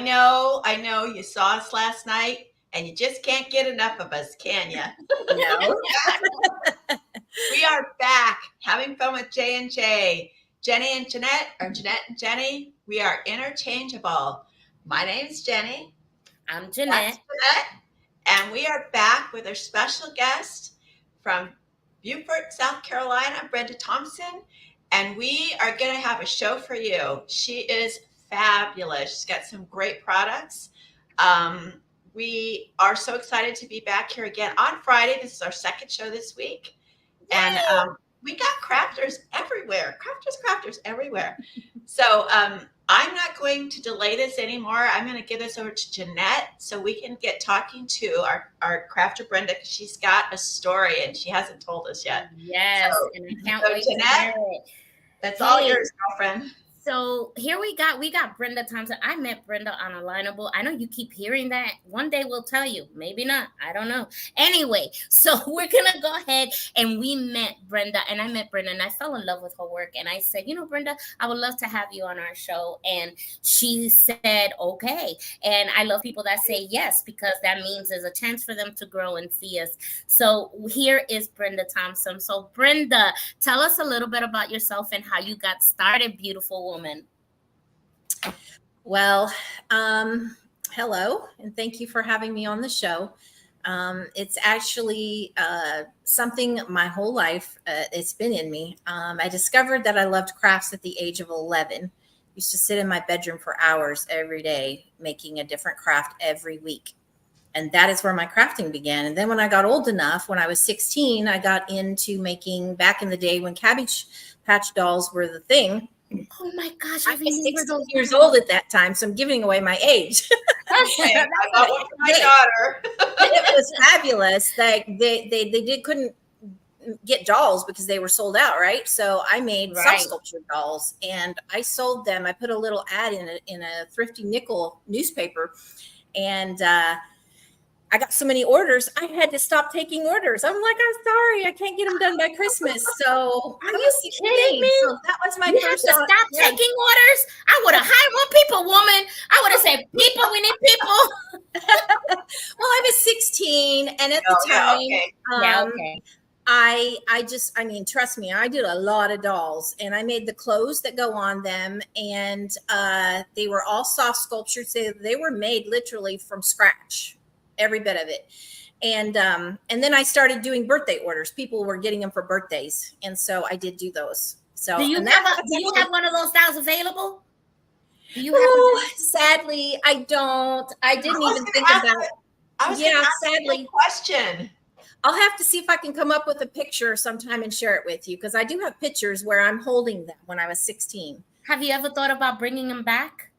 I know you saw us last night and you just can't get enough of us, can you? No. We are back having fun with J and J. Jenny and Jeanette, or Jeanette and Jenny, we are interchangeable. My name's Jenny. I'm That's Jeanette. Jeanette. And we are back with our special guest from Beaufort, South Carolina, Brenda Thompson. And we are going to have a show for you. She is fabulous. She's got some great products. We are so excited to be back here again on Friday. This is our second show this week. And we got crafters everywhere. Crafters everywhere. So I'm not going to delay this anymore. I'm going to give this over to Jeanette so we can get talking to our crafter Brenda, because she's got a story and she hasn't told us yet. Yes, So, and I can't wait Jeanette, to hear it. That's all yours, girlfriend. So here we got Brenda Thompson. I met Brenda on Alignable. I know you keep hearing that. One day we'll tell you. Maybe not. I don't know. Anyway, so we're going to go ahead, and we met Brenda, and I met Brenda, and I fell in love with her work. And I said, Brenda, I would love to have you on our show. And she said, okay. And I love people that say yes, because that means there's a chance for them to grow and see us. So here is Brenda Thompson. So Brenda, tell us a little bit about yourself and how you got started, beautiful woman. Well, hello, and thank you for having me on the show. It's actually something my whole life, it's been in me. I discovered that I loved crafts at the age of 11. Used to sit in my bedroom for hours every day, making a different craft every week. And that is where my crafting began. And then when I got old enough, when I was 16, I got into making, back in the day when Cabbage Patch dolls were the thing. Oh my gosh, I was 16 years old at that time, so I'm giving away my age. Okay, I got one for my daughter. It was fabulous. Like they couldn't get dolls because they were sold out, right? So I made self-sculptured dolls, and I sold them. I put a little ad in a Thrifty Nickel newspaper, and I got so many orders, I had to stop taking orders. I'm like, I'm sorry, I can't get them done by Christmas. So are you kidding me? So that was my first. You had to stop taking orders. I would have hired more people, woman. I would have said, people, we need people. Well, I was 16, and at the time, I mean, trust me, I did a lot of dolls, and I made the clothes that go on them, and they were all soft sculptures. They were made literally from scratch. Every bit of it. And then I started doing birthday orders. People were getting them for birthdays. And so I did do those. So do you have one of those dolls available? Do you have sadly, I don't. I didn't even think about it. Sadly. Question. I'll have to see if I can come up with a picture sometime and share it with you, because I do have pictures where I'm holding them when I was 16. Have you ever thought about bringing them back?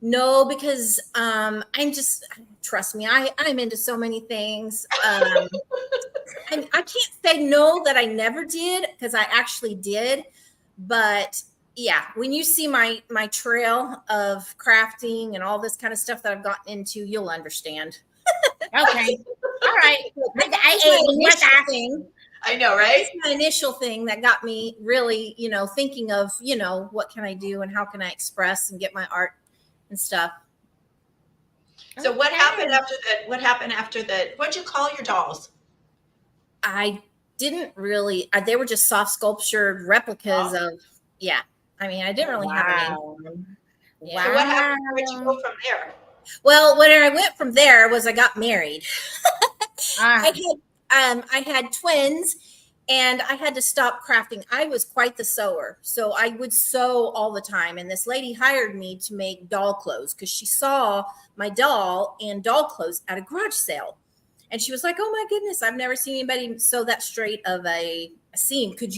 No, because I'm just, trust me, I'm into so many things. I can't say no that I never did, because I actually did. But yeah, when you see my trail of crafting and all this kind of stuff that I've gotten into, you'll understand. Okay. All right. I know, right? It's my initial thing that got me really, thinking of, what can I do and how can I express and get my art and stuff. So what happened after that? What'd you call your dolls? I didn't really, they were just soft sculptured replicas of, I mean, I didn't really have a name for them. Yeah. So what happened? Where'd you go from there? Well, where I went from there was I got married. I had twins, and I had to stop crafting. I was quite the sewer. So I would sew all the time. And this lady hired me to make doll clothes because she saw my doll and doll clothes at a garage sale. And she was like, oh my goodness, I've never seen anybody sew that straight of a seam. Would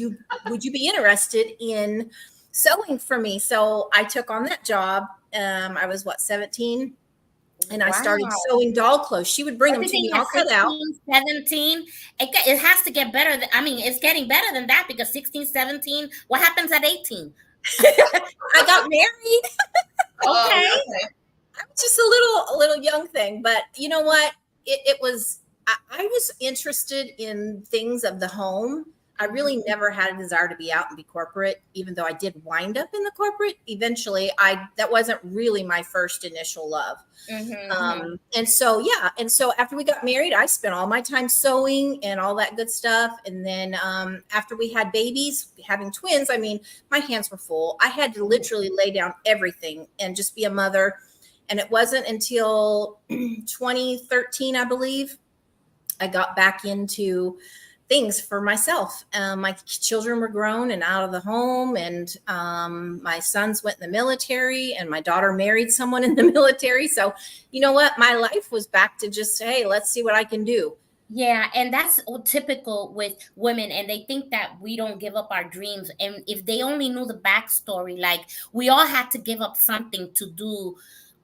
you be interested in sewing for me? So I took on that job. I was 17? And I started sewing doll clothes. She would bring them to me all cut out. 17. It has to get better. It's getting better than that, because 16, 17. What happens at 18? I got married. Okay. I was just a little young thing, but you know what? I was interested in things of the home. I really never had a desire to be out and be corporate, even though I did wind up in the corporate. Eventually, that wasn't really my first initial love. And so, yeah. And so after we got married, I spent all my time sewing and all that good stuff. And then after we had babies, having twins, I mean, my hands were full. I had to literally lay down everything and just be a mother. And it wasn't until 2013, I believe, I got back into things for myself. My children were grown and out of the home, and my sons went in the military, and my daughter married someone in the military. So, you know what? My life was back to just, hey, let's see what I can do. Yeah, and that's typical with women, and they think that we don't give up our dreams. And if they only knew the backstory, like we all had to give up something to do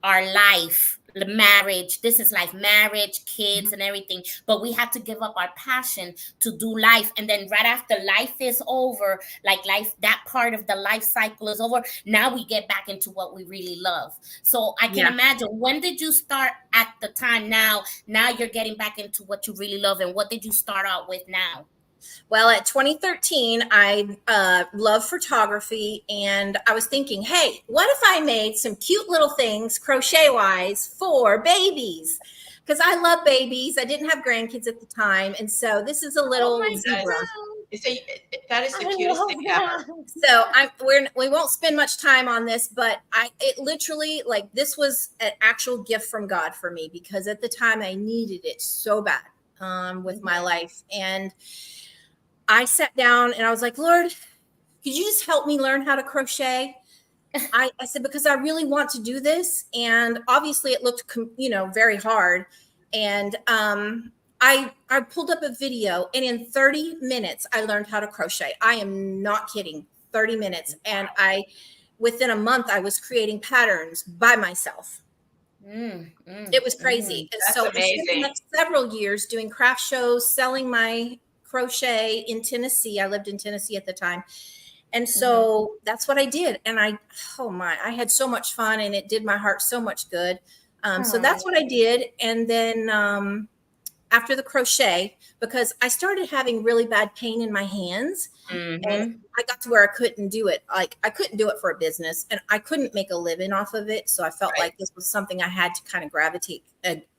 our life, the marriage. This is like marriage, kids, and everything. But we had to give up our passion to do life. And then right after life is over, like life, that part of the life cycle is over. Now we get back into what we really love. So I can imagine, when did you start at the time? Now you're getting back into what you really love. And what did you start out with now? Well, at 2013, I love photography, and I was thinking, hey, what if I made some cute little things crochet-wise for babies? Because I love babies. I didn't have grandkids at the time, and so this is a little zebra. So that is the cutest thing ever. So we won't spend much time on this, but it literally, like, this was an actual gift from God for me, because at the time I needed it so bad with my life. And I sat down and I was like, Lord, could you just help me learn how to crochet? I said, because I really want to do this. And obviously it looked, very hard. And I pulled up a video, and in 30 minutes, I learned how to crochet. I am not kidding. 30 minutes. And within a month, I was creating patterns by myself. It was crazy. That's so amazing. I spent the next several years doing craft shows, selling my crochet in Tennessee. I lived in Tennessee at the time. And so that's what I did. And I had so much fun, and it did my heart so much good. So that's what I did. And then after the crochet, because I started having really bad pain in my hands, and I got to where I couldn't do it. Like, I couldn't do it for a business, and I couldn't make a living off of it. So I felt like this was something I had to kind of gravitate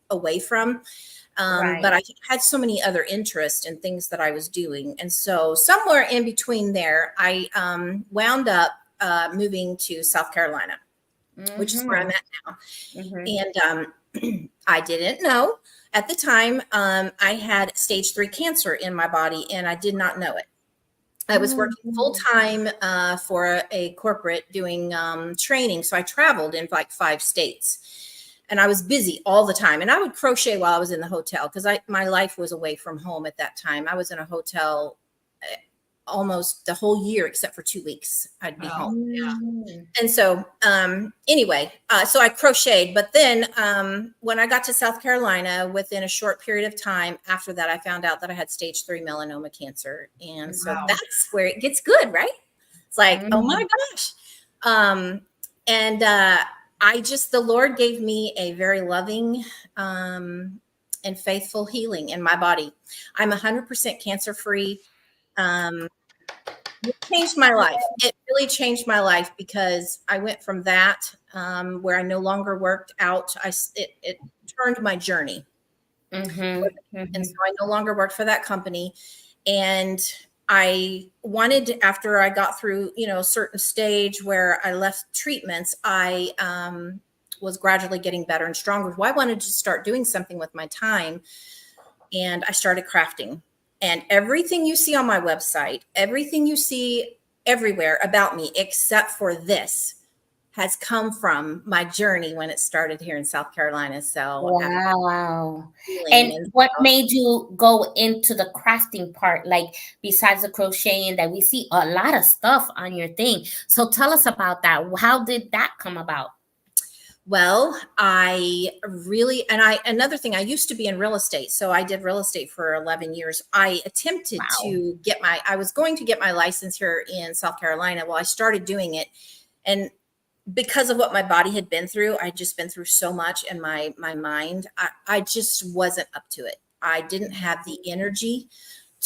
away from. But I had so many other interests and things that I was doing. And so somewhere in between there, I wound up moving to South Carolina, which is where I'm at now. And I didn't know at the time, I had stage 3 cancer in my body, and I did not know it. I was working full time for a corporate doing training. So I traveled in like 5 states. And I was busy all the time. And I would crochet while I was in the hotel, because my life was away from home at that time. I was in a hotel almost the whole year, except for 2 weeks. I'd be home. Yeah. And so anyway, so I crocheted. But then when I got to South Carolina, within a short period of time after that, I found out that I had stage 3 melanoma cancer. And so that's where it gets good, right? It's like, oh my gosh. The Lord gave me a very loving and faithful healing in my body. I'm 100% cancer-free. It changed my life. It really changed my life, because I went from that, where I no longer worked out. It turned my journey. And so I no longer worked for that company. And I wanted, after I got through, a certain stage where I left treatments, I was gradually getting better and stronger. Well, I wanted to start doing something with my time. And I started crafting. And everything you see on my website, everything you see everywhere about me, except for this, has come from my journey when it started here in South Carolina. So wow. And what made you go into the crafting part? Like, besides the crocheting, that we see a lot of stuff on your thing. So tell us about that. How did that come about? Well, another thing, I used to be in real estate. So I did real estate for 11 years. I attempted to I was going to get my license here in South Carolina. Well, I started doing it. And because of what my body had been through, I'd just been through so much in my mind. I just wasn't up to it. I didn't have the energy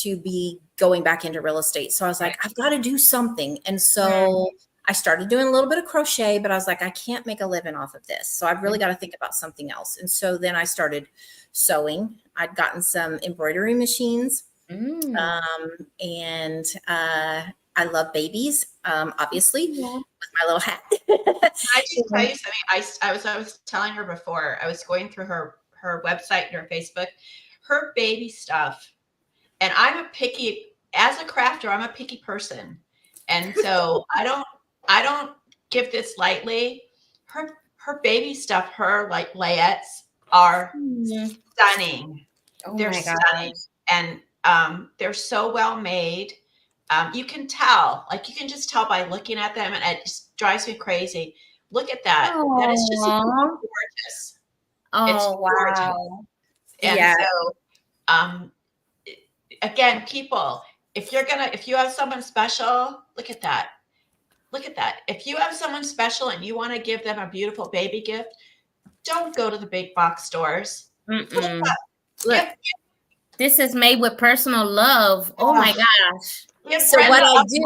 to be going back into real estate. So I was like, I've got to do something. And so I started doing a little bit of crochet, but I was like, I can't make a living off of this. So I've really got to think about something else. And so then I started sewing. I'd gotten some embroidery machines. And I love babies, obviously, with my little hat. I just tell you something. I was telling her before, I was going through her website and her Facebook, her baby stuff. And I'm as a crafter, I'm a picky person. And so I don't give this lightly. Her baby stuff, her like layettes are stunning. They're stunning. And they're so well made. You can tell, like you can just tell by looking at them, and it just drives me crazy. Look at that. Aww. That is just gorgeous. It's gorgeous. Wow. And so again, people, if you have someone special, look at that. Look at that. If you have someone special and you want to give them a beautiful baby gift, don't go to the big box stores. Look, this is made with personal love. Oh my gosh. Give so Brenda what I do,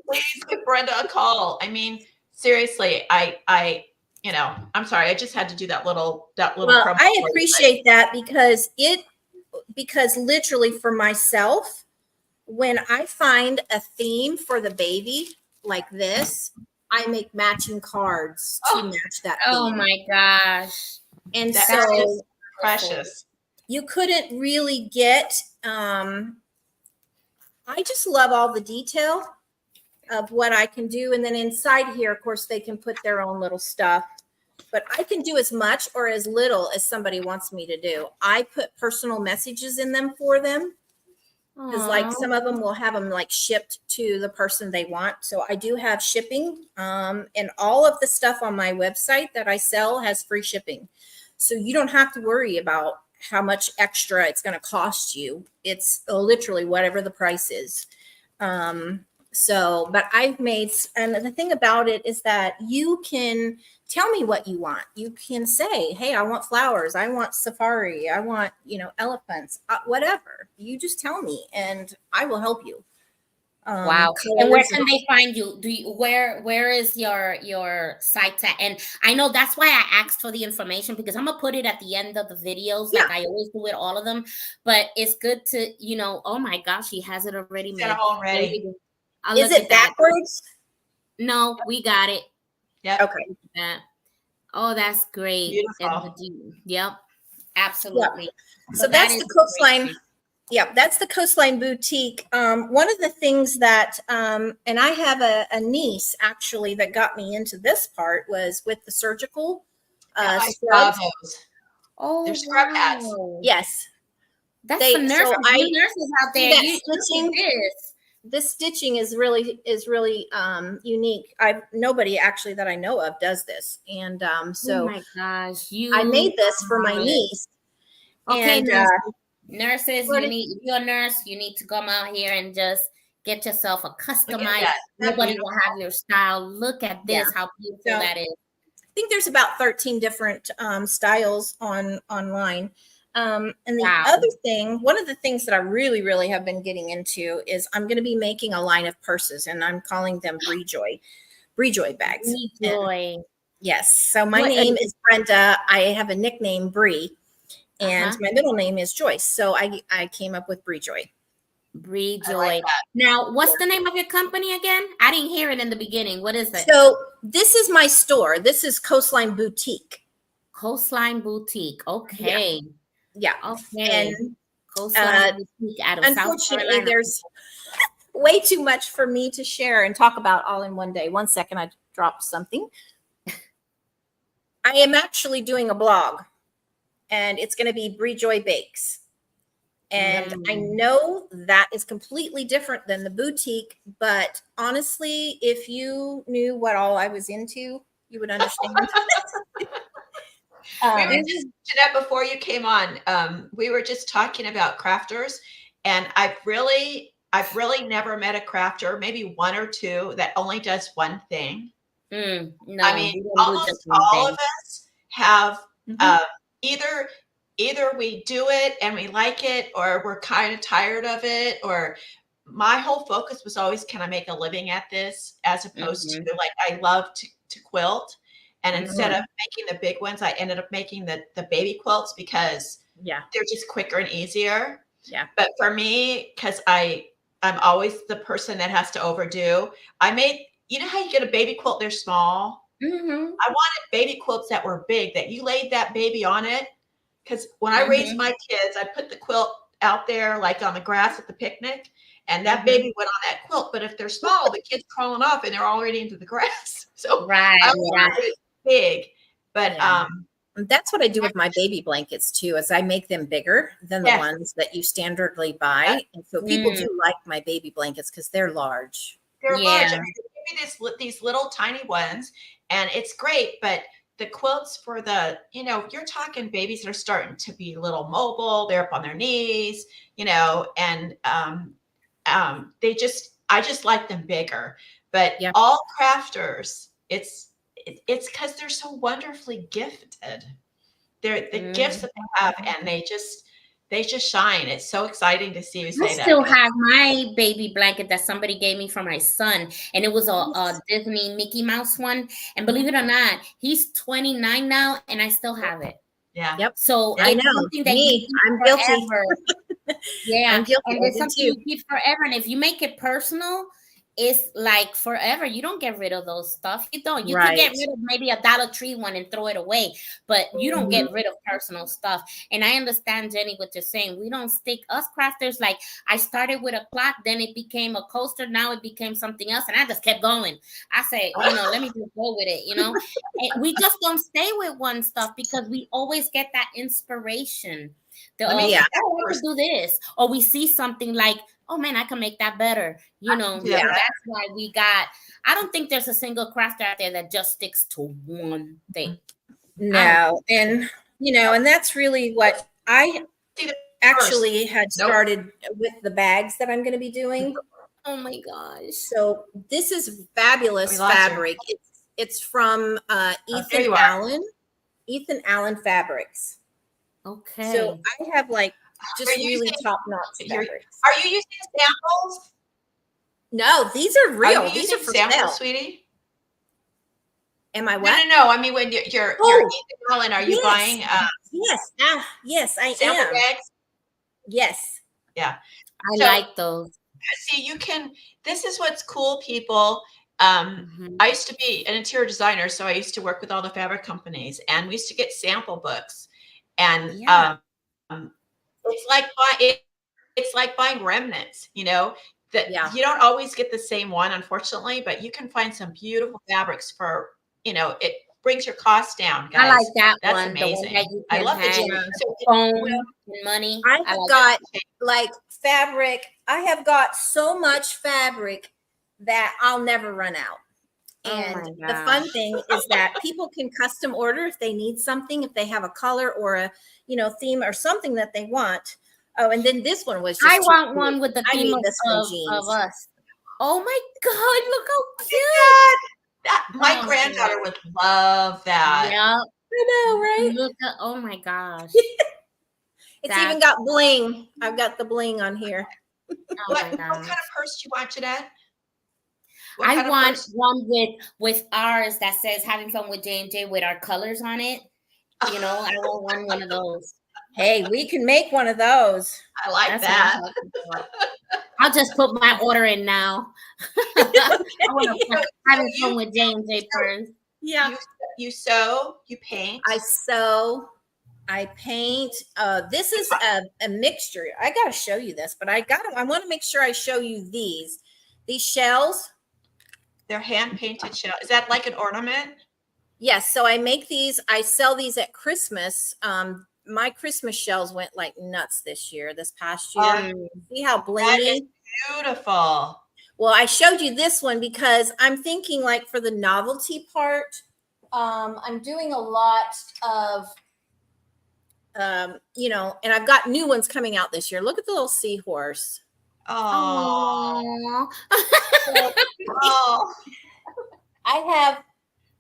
please give Brenda a call. I mean, seriously, I'm sorry, I just had to do that little well, I appreciate that because literally for myself, when I find a theme for the baby like this, I make matching cards to match that theme. Oh my gosh. And that's so precious. You couldn't really get I just love all the detail of what I can do. And then inside here, of course, they can put their own little stuff. But I can do as much or as little as somebody wants me to do. I put personal messages in them for them. Because like some of them will have them like shipped to the person they want. So I do have shipping. And all of the stuff on my website that I sell has free shipping. So you don't have to worry about how much extra it's going to cost you. It's literally whatever the price is. But I've made, and the thing about it is that you can tell me what you want. You can say, hey, I want flowers. I want safari. I want, elephants, whatever. You just tell me and I will help you. Wow. And where can they find you? Where is your site at? And I know that's why I asked for the information, because I'm gonna put it at the end of the videos, like I always do with all of them. But it's good to, oh my gosh, he has it already made. Is it backwards? No, we got it. Yeah. Okay. Oh, that's great. Beautiful. Yep. Absolutely. Yep. So that's the coastline. Great. Yeah, that's the Coastline Boutique. One of the things that, and I have a niece actually that got me into this part, was with the surgical scrubs. Oh, they're scrub hats. Yes, that's the nurses. Nurses out there. This stitching is really unique. Nobody actually that I know of does this, and so oh my gosh, I made this for my niece. Okay, and, nurses, if you're a nurse, you need to come out here and just get yourself a customized. Nobody will have your style. Look at this, how beautiful that is. I think there's about 13 different styles online. And the other thing, one of the things that I really, really have been getting into is I'm going to be making a line of purses, and I'm calling them Bree Joy bags. Bree Joy. Yes. So my name is Brenda. I have a nickname, Bree. And my middle name is Joyce. So I came up with Bree Joy. Bree Joy. Like now, what's the name of your company again? I didn't hear it in the beginning. What is it? So this is my store. This is Coastline Boutique. Coastline Boutique. Okay. Yeah. Okay. And Coastline Boutique out of unfortunately, South Carolina. There's way too much for me to share and talk about all in one day. One second, I dropped something. I am actually doing a blog. And it's going to be Bree Joy Bakes. And I know that is completely different than the boutique, but honestly, if you knew what all I was into, you would understand. Jeanette, before you came on, we were just talking about crafters, and I've really never met a crafter, maybe one or two, that only does one thing. No, I mean, almost all of us have either either we do it and we like it, or we're kind of tired of it, or my whole focus was always, can I make a living at this, as opposed to like, I love to quilt. And instead of making the big ones, I ended up making the baby quilts because they're just quicker and easier. Yeah. But for me, because I'm always the person that has to overdo, I made, you know how you get a baby quilt, they're small. I wanted baby quilts that were big, that you laid that baby on it. Because when I raised my kids, I put the quilt out there like on the grass at the picnic, and that baby went on that quilt. But if they're small, the kid's crawling off and they're already into the grass. So I wanted it big. But that's what I do with my baby blankets too, is I make them bigger than the ones that you standardly buy. And so people do like my baby blankets because they're large. They're large. I mean, they give me these little tiny ones, and it's great. But the quilts for the, you know, you're talking babies that are starting to be a little mobile. They're up on their knees, you know, and I just like them bigger. But all crafters, it's because they're so wonderfully gifted. They're the gifts that they have, and they just shine. It's so exciting to see you say that. I still have my baby blanket that somebody gave me for my son, and it was a Disney Mickey Mouse one. And believe it or not, he's 29 now, and I still have it. Yeah. Yep. So I it's know. something that I'm guilty. I'm guilty. And it's something you keep forever. And if you make it personal, it's like forever. You don't get rid of those stuff. You don't. You could get rid of maybe a Dollar Tree one and throw it away, but you don't get rid of personal stuff. And I understand, Jenny, what you're saying. We don't stick, us crafters, like I started with a clock, then it became a coaster, now it became something else, and I just kept going. I say, you know, let me just go with it, you know. And we just don't stay with one stuff because we always get that inspiration. I want to do this, or we see something like, oh man, I can make that better. You know, that's why we got, I don't think there's a single crafter out there that just sticks to one thing. No. And, you know, and that's really what I actually had started with the bags that I'm going to be doing. Oh my gosh. So this is fabulous fabric. It's from Ethan Allen. Ethan Allen Fabrics. Okay. So I have like just really top-notch fabrics. Are you using samples? No, these are real. These are for samples, sale, sweetie. Am I what? No. I mean, when you're Ethan Allen, are you buying? Yes. Yes, I sample am. bags? Yes. Yeah. I like those. See, you can. This is what's cool, people. I used to be an interior designer, so I used to work with all the fabric companies, and we used to get sample books, and it's like buying remnants, you know, that you don't always get the same one, unfortunately, but you can find some beautiful fabrics for, you know, it brings your cost down, guys. I like that That's one. amazing. I love it. Phone and money. I've got like fabric. I have got so much fabric that I'll never run out. And the fun thing is that people can custom order if they need something, if they have a color or a, you know, theme or something that they want. Oh, and then this one was just I want one with the theme of us. Oh my God, look how cute. My granddaughter would love that. Yep. I know, right? Look at, oh my gosh. It's even got bling. I've got the bling on here. What kind of purse do you want, Jeanette? I want one with ours that says "Having Fun with J&J" with our colors on it. You know, I want one of those. Hey, we can make one of those. I like that. I'll just put my order in now. I want to Having Fun with J&J purse. Yeah. You sew, you paint. I sew, I paint. This is a mixture. I got to show you this, but I want to make sure I show you these shells. They're hand painted shells. Is that like an ornament? Yes. So I make these. I sell these at Christmas. My Christmas shells went like nuts this past year. See how blingy? That is beautiful. Well, I showed you this one because I'm thinking like for the novelty part, I'm doing a lot of, you know, and I've got new ones coming out this year. Look at the little seahorse. Oh. I have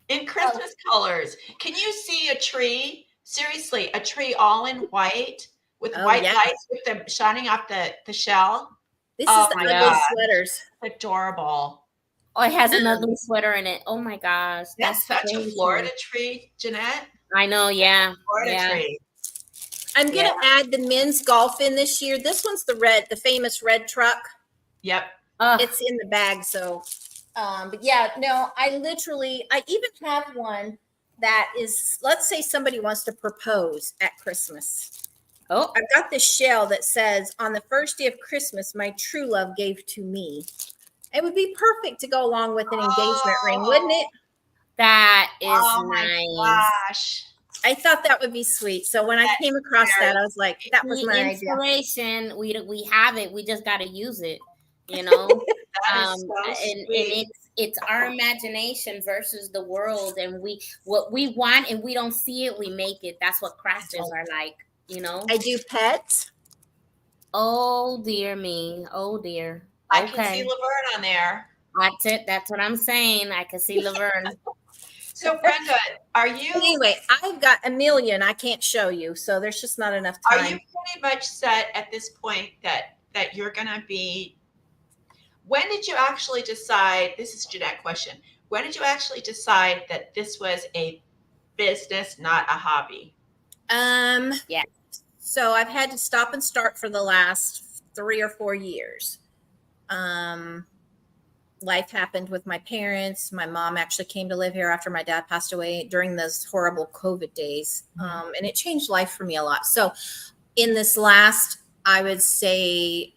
in Christmas colors. Can you see a tree seriously, a tree all in white with Oh, white yeah. lights with them shining off the shell. This Oh is the my ugly God, sweaters. adorable. Oh, it has an Um, ugly sweater in it. Oh my gosh, That's that's such a crazy. Florida tree, Jeanette. I know, yeah. Florida Yeah. tree. I'm going to add the men's golf in this year. This one's the famous red truck. Yep. It's in the bag. So, but yeah, no, I even have one that is, let's say somebody wants to propose at Christmas. Oh, I've got this shell that says, on the first day of Christmas, my true love gave to me. It would be perfect to go along with an engagement ring, wouldn't it? that is Oh my nice. gosh. I thought that would be sweet. So when I came across that, I was like, that was my idea. Inspiration, we have it. We just got to use it, you know. That is so and sweet. it's our imagination versus the world, and what we want and we don't see it, we make it. That's what crafters are like, you know. I do pets. Oh dear me. Oh dear. I can see Okay. Laverne on there. That's it. That's what I'm saying. I can see Laverne. So Brenda, are you Anyway, I've got a million I can't show you, so there's just not enough are time. you pretty much set at this point that you're gonna be? When did you actually decide? This is Jeanette question. When did you actually decide that this was a business, not a hobby? Yeah. So I've had to stop and start for the last 3 or 4 years. Life happened with my parents. My mom actually came to live here after my dad passed away during those horrible COVID days. And it changed life for me a lot. So in this last, I would say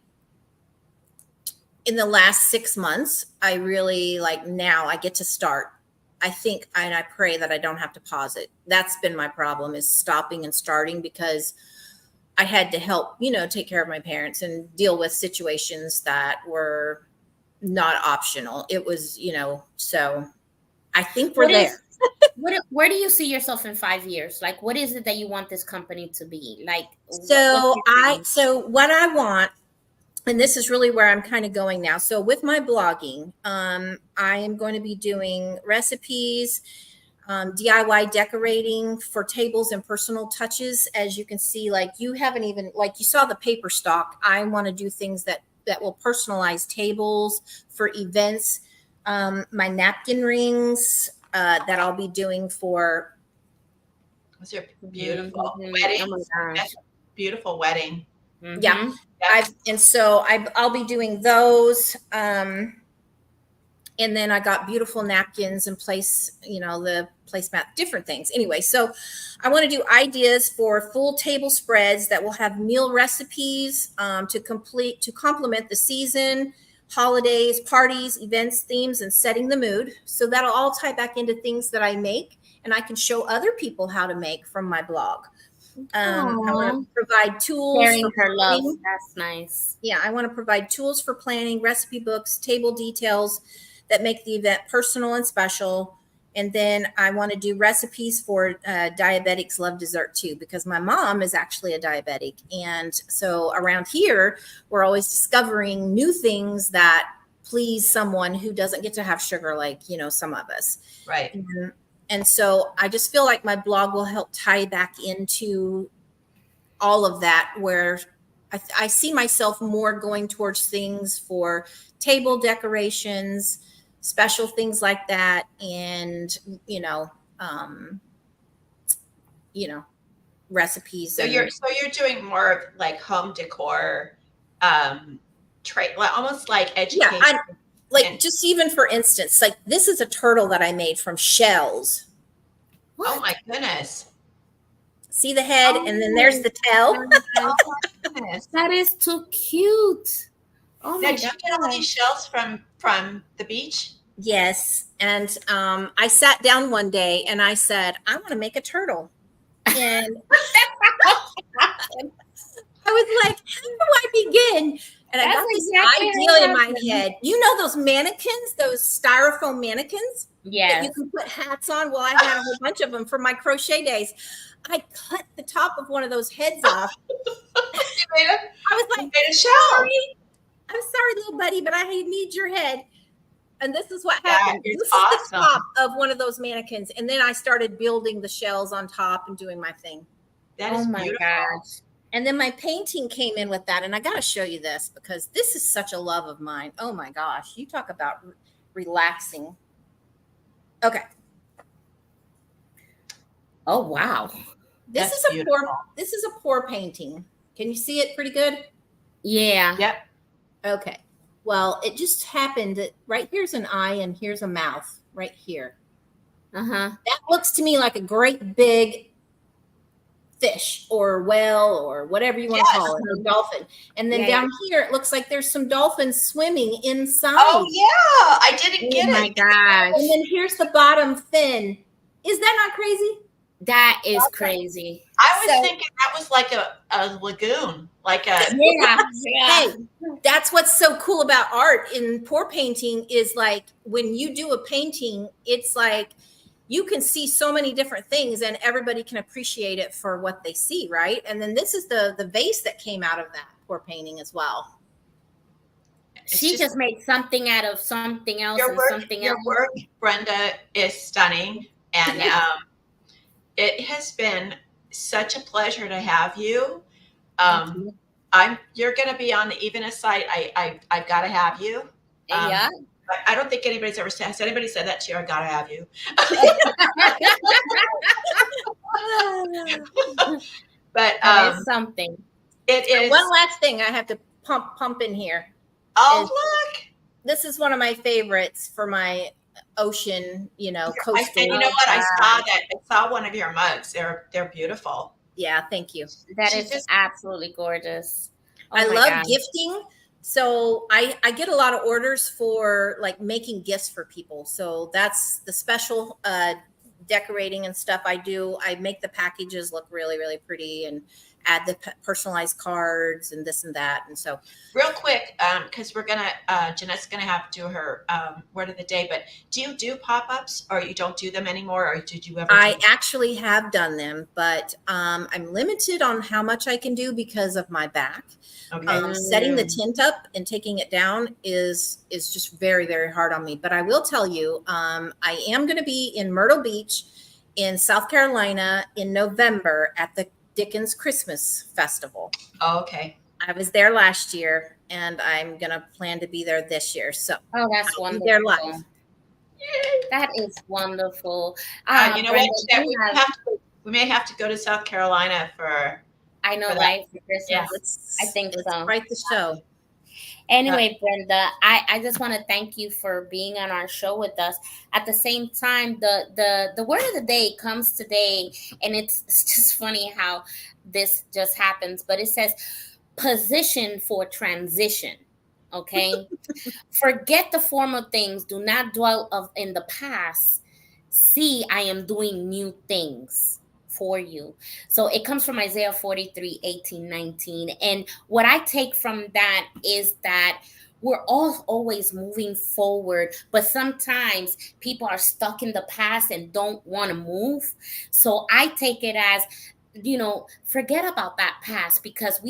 in the last 6 months, I really now I get to start. I think, and I pray that I don't have to pause it. That's been my problem, is stopping and starting, because I had to help, take care of my parents and deal with situations that were not optional. It was, so I think we're there. Where do you see yourself in 5 years? Like, what is it that you want this company to be? Like, so what I want, and this is really where I'm kind of going now. So with my blogging, I am going to be doing recipes, DIY decorating for tables and personal touches. As you can see, you haven't even, you saw the paper stock. I want to do things that will personalize tables for events. My napkin rings that I'll be doing for. What's your beautiful wedding? Oh my gosh. Beautiful wedding. Mm-hmm. Yeah. I'll be doing those. And then I got beautiful napkins and the placemat, different things. Anyway, so I want to do ideas for full table spreads that will have meal recipes to complement the season, holidays, parties, events, themes, and setting the mood. So that'll all tie back into things that I make, and I can show other people how to make from my blog. I want to provide tools. Sharing her love. That's nice. Yeah, I want to provide tools for planning, recipe books, table details that make the event personal and special. And then I want to do recipes for diabetics love dessert too, because my mom is actually a diabetic. And so around here, we're always discovering new things that please someone who doesn't get to have sugar like, some of us. Right. And so I just feel like my blog will help tie back into all of that, where I see myself more going towards things for table decorations, special things like that, and recipes. So you're doing more of like home decor, almost like education. Yeah, just even for instance, this is a turtle that I made from shells. What? Oh my goodness. See the head, and then there's the tail. Oh my goodness. That is too cute. Oh my God. Did you get all these shells from the beach? Yes. And I sat down one day and I said, I want to make a turtle. And I was like, how do I begin? And I got this idea in my head. You know those mannequins, those styrofoam mannequins? Yes. That you can put hats on? Well, I had a whole bunch of them for my crochet days. I cut the top of one of those heads off. I was like, you made a shell. I'm sorry, little buddy, but I need your head. And this is what That happened. is This is awesome. the top of one of those mannequins. And then I started building the shells on top and doing my thing. That is my beautiful. gosh. And then my painting came in with that. And I got to show you this because this is such a love of mine. Oh my gosh. You talk about relaxing. Okay. Oh, wow. This That's is a beautiful. this is a pour painting. Can you see it pretty good? Yeah. Yep. Okay. Well, it just happened that right here's an eye and here's a mouth right here. Uh-huh. That looks to me like a great big fish or whale or whatever you want to call it, or dolphin. And then down here, it looks like there's some dolphins swimming inside. Oh yeah, I didn't get Oh my it. gosh. And then here's the bottom fin. Is that not crazy? That is crazy. I was thinking that was like a lagoon, like a Yeah. Hey, that's what's so cool about art in pour painting is like when you do a painting, it's like you can see so many different things and everybody can appreciate it for what they see, right? And then this is the vase that came out of that pour painting as well. She just made something out of something else your and work, something your else. work, Brenda, is stunning, and it has been such a pleasure to have you. You're going to be on the evenest side. I've got to have you. Yeah. I don't think anybody's ever said. Has anybody said that to you? I got to have you. But that is something. It is. One last thing I have to pump in here. Oh, look. This is one of my favorites for my ocean, coastal. And you know what? I saw one of your mugs. They're beautiful. Yeah, thank you. That is just absolutely gorgeous. Oh I love gifting. So I get a lot of orders for like making gifts for people. So that's the special decorating and stuff I do. I make the packages look really, really pretty and add the personalized cards and this and that. And so real quick, because we're gonna Jeanette's gonna have to do her word of the day, but do you do pop-ups or you don't do them anymore, or did you ever? I actually have done them, but I'm limited on how much I can do because of my back. Okay. Setting the tint up and taking it down is just very, very hard on me. But I will tell you, I am going to be in Myrtle Beach in South Carolina in November at the Dickens Christmas Festival. Oh, okay. I was there last year, and I'm going to plan to be there this year. So, that's wonderful. There live. That is wonderful. You know what? We may have to go to South Carolina for. I know, right? For Christmas. Yeah, I think so. Write the show. Anyway, Brenda, I just want to thank you for being on our show with us. At the same time, the word of the day comes today, and it's just funny how this just happens, but it says position for transition. Okay. Forget the former things. Do not dwell in the past. See, I am doing new things for you. So it comes from Isaiah 43, 18, 19. And what I take from that is that we're all always moving forward, but sometimes people are stuck in the past and don't want to move. So I take it as, forget about that past, because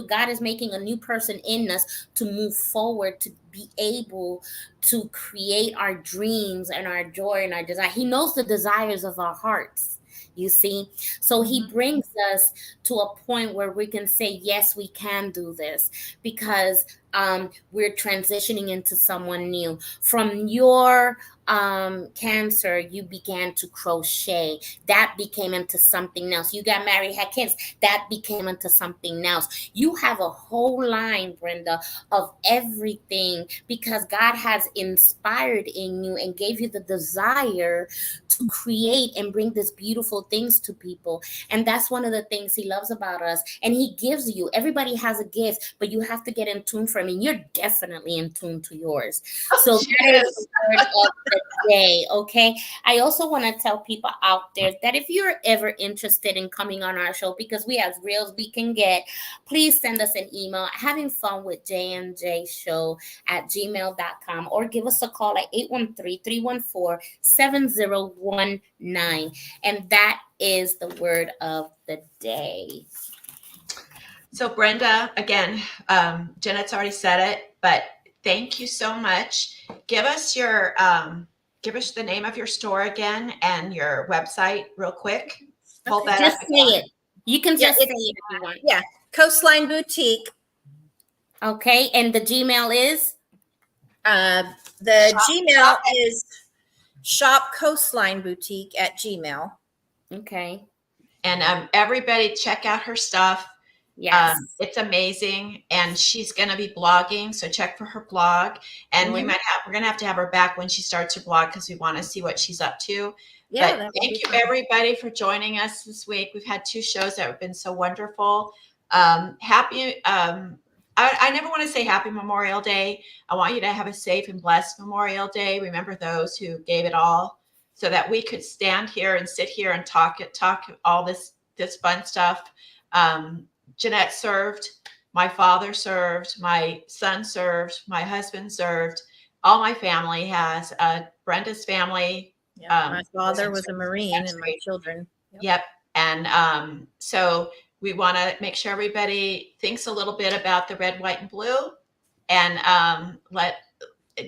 God is making a new person in us to move forward, to be able to create our dreams and our joy and our desire. He knows the desires of our hearts. You see, so he brings us to a point where we can say, yes, we can do this, because we're transitioning into someone new. From your cancer, you began to crochet. That became into something else. You got married, had kids. That became into something else. You have a whole line, Brenda, of everything, because God has inspired in you and gave you the desire to create and bring these beautiful things to people. And that's one of the things he loves about us. And he gives you, everybody has a gift, but you have to get in tune for him. And you're definitely in tune to yours. So that is the word of the day. Okay. I also want to tell people out there that if you're ever interested in coming on our show, because we have reels we can get, please send us an email, having fun with J&J show @gmail.com, or give us a call at 813-314-7019. And that is the word of the day. So Brenda, again, Jeanette's already said it, but Thank you so much. Give us your give us the name of your store again and your website real quick. Hold that Just up say again. it. You can Yeah, just say it if you want. Yeah, Coastline Boutique. Okay, and the Gmail is? The Shop, Gmail shop it. is shop coastline boutique at Gmail. Okay. And everybody check out her stuff. Yes. It's amazing, and she's going to be blogging, so check for her blog. And we're going to have her back when she starts her blog because we want to see what she's up to. Yeah, But that would thank be you fun. everybody for joining us this week. We've had 2 shows that have been so wonderful. Happy I never want to say happy Memorial Day. I want you to have a safe and blessed Memorial Day. Remember those who gave it all so that we could stand here and sit here and talk all this fun stuff. Jeanette served, my father served, my son served, my husband served, all my family has. Brenda's family. Yeah, my father was a Marine, and my children. Yep. And so we want to make sure everybody thinks a little bit about the red, white, and blue, and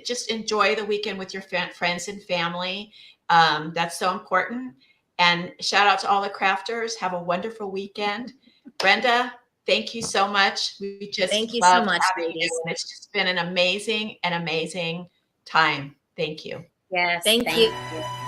just enjoy the weekend with your friends and family. That's so important. And shout out to all the crafters. Have a wonderful weekend. Brenda, thank you so much. We just Thank you so loved much, having ladies. you. And it's just been an amazing time. Thank you. Yes. Thank you. you.